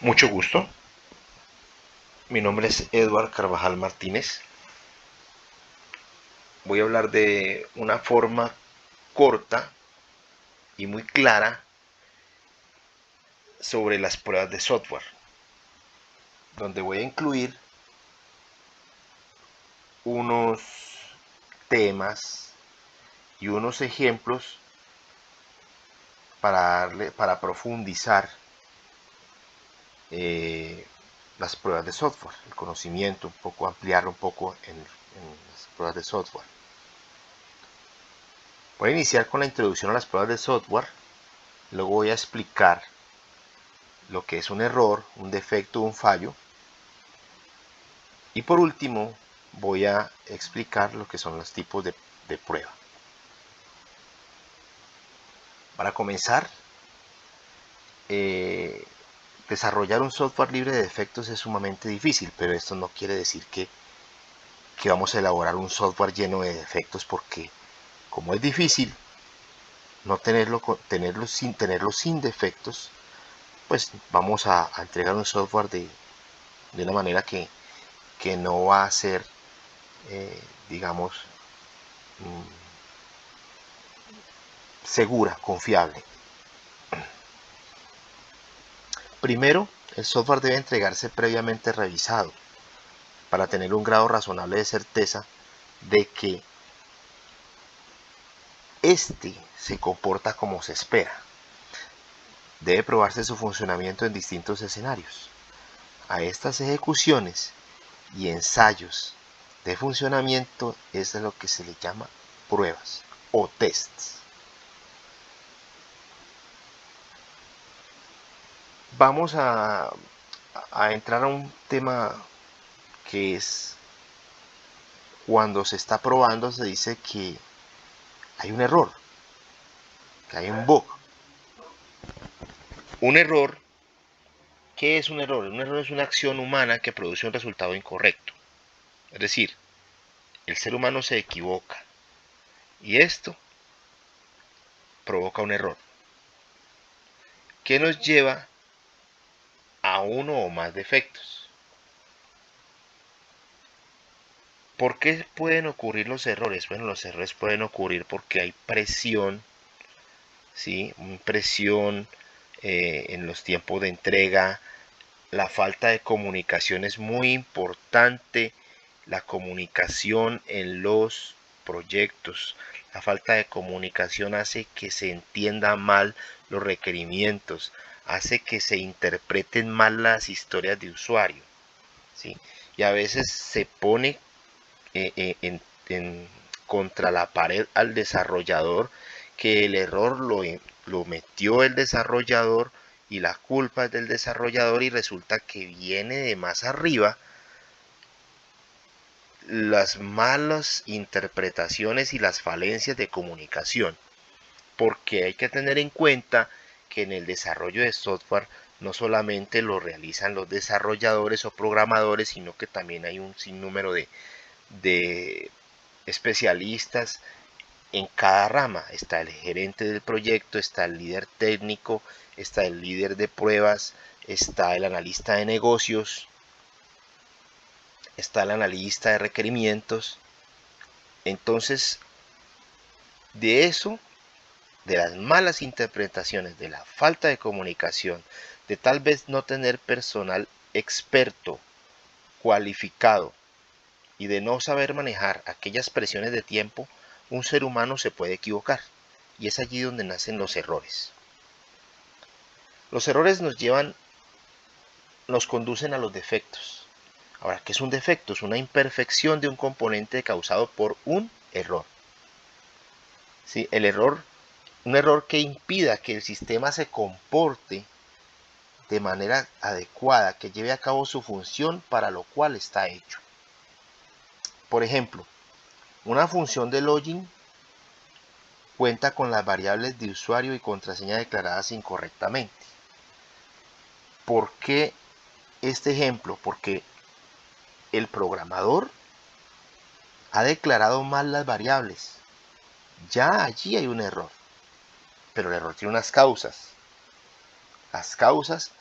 Mucho gusto. Mi nombre es Edward Carvajal Martínez. Voy a hablar de una forma corta y muy clara sobre las pruebas de software, donde voy a incluir unos temas y unos ejemplos para profundizar eh, las pruebas de software, el conocimiento, un poco ampliarlo un poco en las pruebas de software. Voy a iniciar con la introducción a las pruebas de software, luego voy a explicar lo que es un error, un defecto, un fallo, y por último voy a explicar lo que son los tipos de prueba. Para comenzar, desarrollar un software libre de defectos es sumamente difícil, pero esto no quiere decir que vamos a elaborar un software lleno de defectos, porque como es difícil no tenerlo sin defectos, pues vamos a entregar un software de una manera que no va a ser, digamos, segura, confiable. Primero, el software debe entregarse previamente revisado para tener un grado razonable de certeza de que este se comporta como se espera. Debe probarse su funcionamiento en distintos escenarios. A estas ejecuciones y ensayos de funcionamiento es lo que se le llama pruebas o tests. Vamos a entrar a un tema que es cuando se está probando, se dice que hay un error, que hay un bug. Un error, ¿qué es un error? Un error es una acción humana que produce un resultado incorrecto. Es decir, el ser humano se equivoca y esto provoca un error, que nos lleva a uno o más defectos. ¿Por qué pueden ocurrir los errores? Bueno, los errores pueden ocurrir porque hay presión, ¿sí? Presión en los tiempos de entrega. La falta de comunicación es muy importante. La comunicación en los proyectos. La falta de comunicación hace que se entiendan mal los requerimientos, hace que se interpreten mal las historias de usuario, ¿sí? Y a veces se pone en contra la pared al desarrollador, que el error lo metió el desarrollador y la culpa es del desarrollador, y resulta que viene de más arriba las malas interpretaciones y las falencias de comunicación, porque hay que tener en cuenta que en el desarrollo de software no solamente lo realizan los desarrolladores o programadores, sino que también hay un sinnúmero de especialistas en cada rama. Está el gerente del proyecto, está el líder técnico, está el líder de pruebas, está el analista de negocios, está el analista de requerimientos. Entonces, de eso, de las malas interpretaciones, de la falta de comunicación, de tal vez no tener personal experto, cualificado, y de no saber manejar aquellas presiones de tiempo, un ser humano se puede equivocar. Y es allí donde nacen los errores. Los errores nos conducen a los defectos. Ahora, ¿qué es un defecto? Es una imperfección de un componente causado por un error. ¿Sí? Un error que impida que el sistema se comporte de manera adecuada, que lleve a cabo su función para lo cual está hecho. Por ejemplo, una función de login cuenta con las variables de usuario y contraseña declaradas incorrectamente. ¿Por qué este ejemplo? Porque el programador ha declarado mal las variables. Ya allí hay un error, pero el error tiene unas causas. Las causas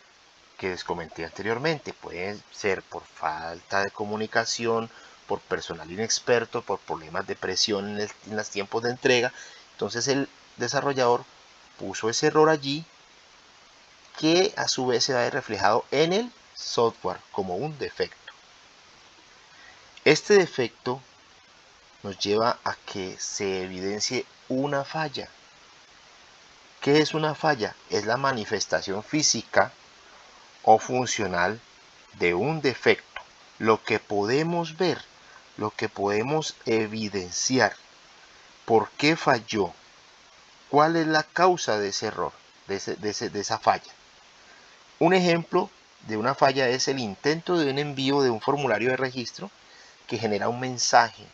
que les comenté anteriormente. Puede ser por falta de comunicación, por personal inexperto, por problemas de presión en los tiempos de entrega. Entonces el desarrollador puso ese error allí, que a su vez se va a ver reflejado en el software como un defecto. Este defecto nos lleva a que se evidencie una falla. ¿Qué es una falla? Es la manifestación física o funcional de un defecto. Lo que podemos ver, lo que podemos evidenciar. ¿Por qué falló? ¿Cuál es la causa de ese error, de esa falla? Un ejemplo de una falla es el intento de un envío de un formulario de registro que genera un mensaje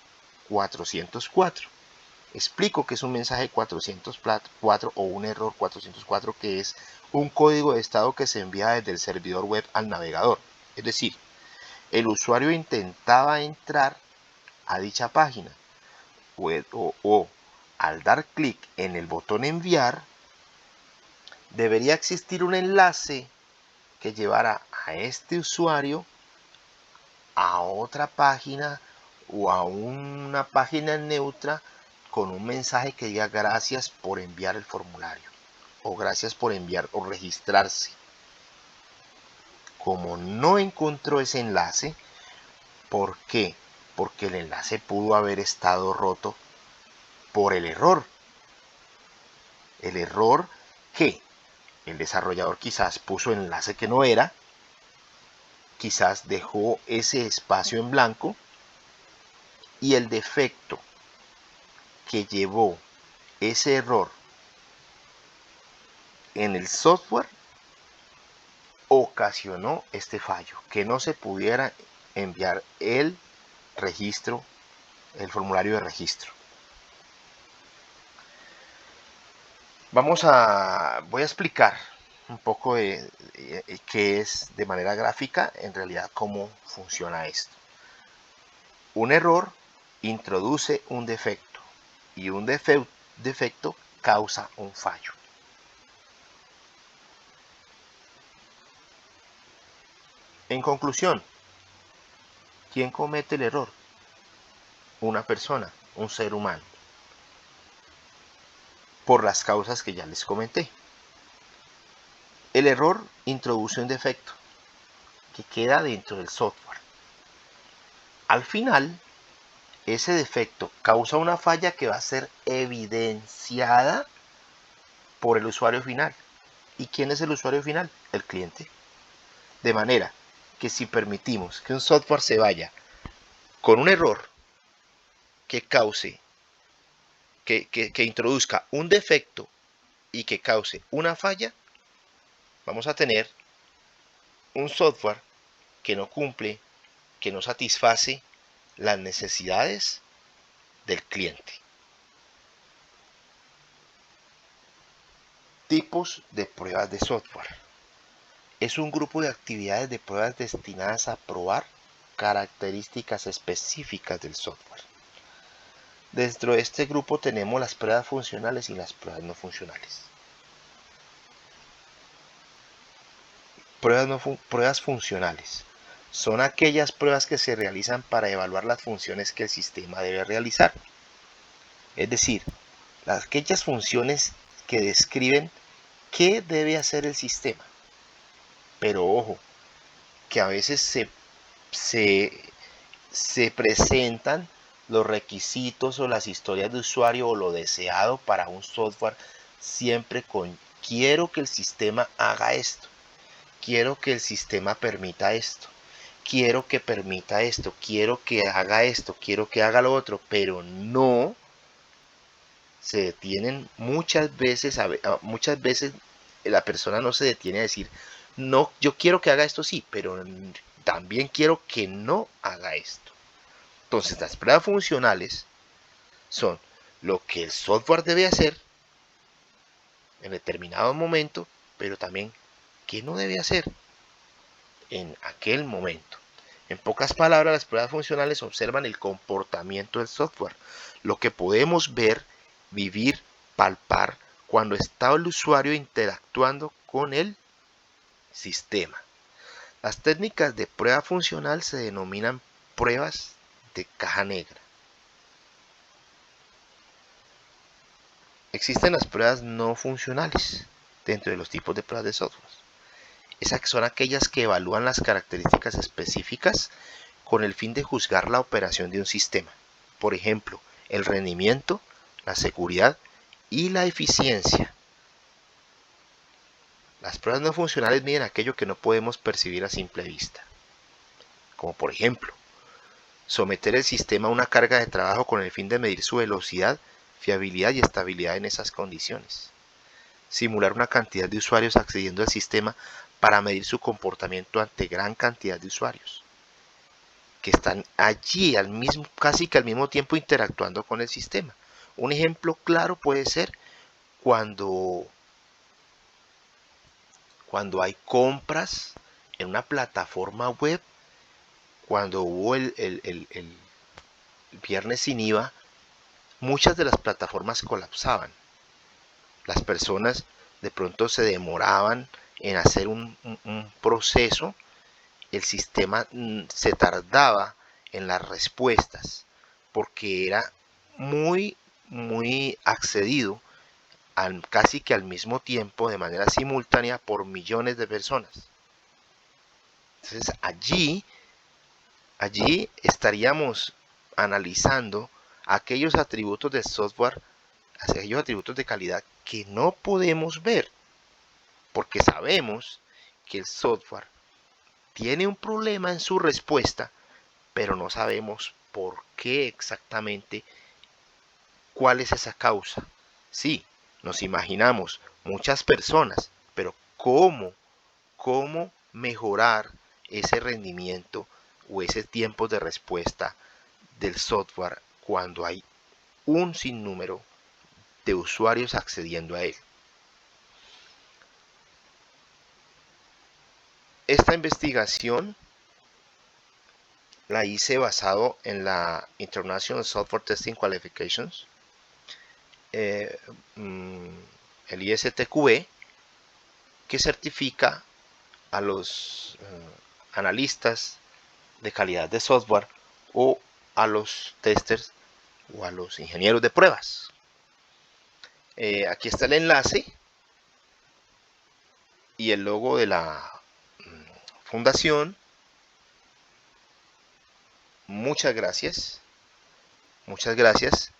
404. Explico qué es un mensaje 404 o un error 404, que es un código de estado que se envía desde el servidor web al navegador. Es decir, el usuario intentaba entrar a dicha página o al dar clic en el botón enviar, debería existir un enlace que llevara a este usuario a otra página o a una página neutra con un mensaje que diga gracias por enviar el formulario o gracias por enviar o registrarse. Como no encontró ese enlace, ¿por qué? Porque el enlace pudo haber estado roto por el error. El error que el desarrollador quizás puso el enlace que no era, quizás dejó ese espacio en blanco, y el defecto que llevó ese error en el software ocasionó este fallo, que no se pudiera enviar el registro, el formulario de registro. Voy a explicar un poco de qué es de manera gráfica, en realidad cómo funciona esto. Un error introduce un defecto y un defecto causa un fallo. En conclusión, ¿quién comete el error? Una persona, un ser humano, por las causas que ya les comenté. El error introduce un defecto que queda dentro del software. Al final, ese defecto causa una falla que va a ser evidenciada por el usuario final. ¿Y quién es el usuario final? El cliente. De manera que si permitimos que un software se vaya con un error que cause, que introduzca un defecto y que cause una falla, vamos a tener un software que no cumple, que no satisface las necesidades del cliente. Tipos de pruebas de software. Es un grupo de actividades de pruebas destinadas a probar características específicas del software. Dentro de este grupo tenemos las pruebas funcionales y las pruebas no funcionales. Pruebas funcionales son aquellas pruebas que se realizan para evaluar las funciones que el sistema debe realizar. Es decir, aquellas funciones que describen qué debe hacer el sistema. Pero ojo, que a veces se presentan los requisitos o las historias de usuario o lo deseado para un software siempre con quiero que el sistema haga esto, quiero que el sistema permita esto, quiero que permita esto, quiero que haga esto, quiero que haga lo otro, pero no se detienen muchas veces la persona no se detiene a decir, no, yo quiero que haga esto sí, pero también quiero que no haga esto. Entonces las pruebas funcionales son lo que el software debe hacer en determinado momento, pero también qué no debe hacer en aquel momento. En pocas palabras, las pruebas funcionales observan el comportamiento del software, lo que podemos ver, vivir, palpar cuando está el usuario interactuando con el sistema. Las técnicas de prueba funcional se denominan pruebas de caja negra. Existen las pruebas no funcionales dentro de los tipos de pruebas de software. Esas son aquellas que evalúan las características específicas con el fin de juzgar la operación de un sistema. Por ejemplo, el rendimiento, la seguridad y la eficiencia. Las pruebas no funcionales miden aquello que no podemos percibir a simple vista. Como por ejemplo, someter el sistema a una carga de trabajo con el fin de medir su velocidad, fiabilidad y estabilidad en esas condiciones. Simular una cantidad de usuarios accediendo al sistema para medir su comportamiento ante gran cantidad de usuarios que están allí casi que al mismo tiempo interactuando con el sistema. Un ejemplo claro puede ser cuando hay compras en una plataforma web, cuando hubo el viernes sin IVA, muchas de las plataformas colapsaban. Las personas de pronto se demoraban en hacer un proceso, el sistema se tardaba en las respuestas porque era muy accedido casi que al mismo tiempo, de manera simultánea, por millones de personas. Entonces allí estaríamos analizando aquellos atributos de software, aquellos atributos de calidad que no podemos ver, porque sabemos que el software tiene un problema en su respuesta, pero no sabemos por qué exactamente, cuál es esa causa. Sí, nos imaginamos muchas personas, pero ¿cómo mejorar ese rendimiento o ese tiempo de respuesta del software cuando hay un sinnúmero de usuarios accediendo a él? Esta investigación la hice basado en la International Software Testing Qualifications, el ISTQB, que certifica a los analistas de calidad de software o a los testers o a los ingenieros de pruebas. Aquí está el enlace y el logo de la fundación. Muchas gracias. Muchas gracias.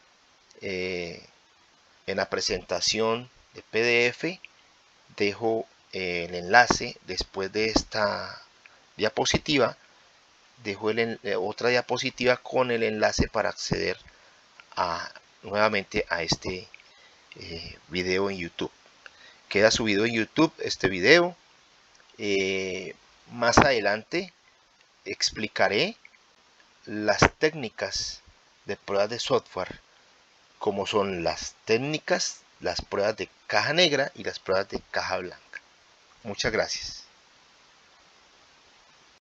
En la presentación de PDF dejo el enlace después de esta diapositiva. Dejo otra diapositiva con el enlace para acceder nuevamente a este video en YouTube. Queda subido en YouTube este video. Más adelante explicaré las técnicas de pruebas de software, como son las técnicas, las pruebas de caja negra y las pruebas de caja blanca. Muchas gracias.